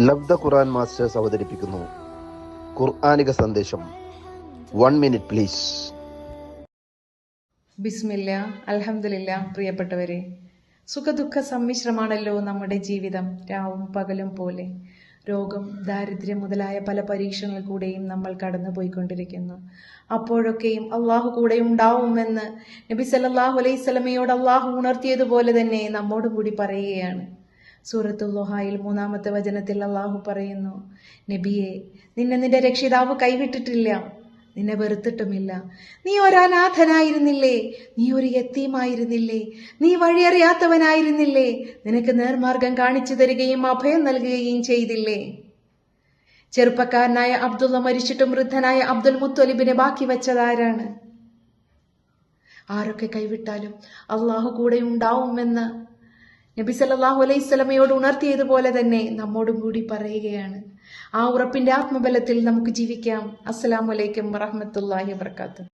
ലബ്ധ ഖുർആൻ masters അവതരിപ്പിക്കുന്നു ഖുർആനിക സന്ദേശം. 1 minute please. ബിസ്മില്ല, അൽഹംദുലില്ലാ. പ്രിയപ്പെട്ടവരെ, സുഖദുഃഖ സമ്മിശ്രമാണല്ലോ നമ്മുടെ ജീവിതം. രാവും പകലും പോലെ രോഗം, ദാരിദ്ര്യം മുതലായ പല പരീക്ഷണങ്ങൾ കൂടെയും നമ്മൾ കടന്നു പോയിക്കൊണ്ടിരിക്കുന്നു. അപ്പോഴൊക്കെയും അള്ളാഹു കൂടെ ഉണ്ടാവുമെന്ന് നബി സല്ലല്ലാഹു അലൈഹി വസല്ലമയോട് അള്ളാഹു ഉണർത്തിയതുപോലെ തന്നെ നമ്മോട് കൂടി പറയുകയാണ്. സൂറത്തുൽ ളുഹായിൽ 3-ാമത്തെ വചനത്തിൽ അള്ളാഹു പറയുന്നു, നബിയെ, നിന്നെ നിന്റെ രക്ഷിതാവ് കൈവിട്ടിട്ടില്ല, നിന്നെ വെറുത്തിട്ടുമില്ല. നീ ഒരനാഥനായിരുന്നില്ലേ? നീ ഒരു യത്തീമായിരുന്നില്ലേ? നീ വഴിയറിയാത്തവനായിരുന്നില്ലേ? നിനക്ക് നേർമാർഗം കാണിച്ചു തരികയും അഭയം നൽകുകയും ചെയ്തില്ലേ? ചെറുപ്പക്കാരനായ അബ്ദുള്ള മരിച്ചിട്ടും വൃദ്ധനായ അബ്ദുൽ മുത്തലിബിനെ ബാക്കി വെച്ചതാരാണ്? ആരൊക്കെ കൈവിട്ടാലും അള്ളാഹു കൂടെ ഉണ്ടാവുമെന്ന് നബി സല്ലല്ലാഹു അലൈഹി വസല്ലമയോട് ഉണർത്തിയതുപോലെ തന്നെ നമ്മോടും കൂടി പറയുകയാണ്. ആ ഉറപ്പിന്റെ ആത്മബലത്തിൽ നമുക്ക് ജീവിക്കാം. അസ്സലാമു അലൈക്കും വറഹ്മത്തുള്ളാഹി വബറകാതുഹു.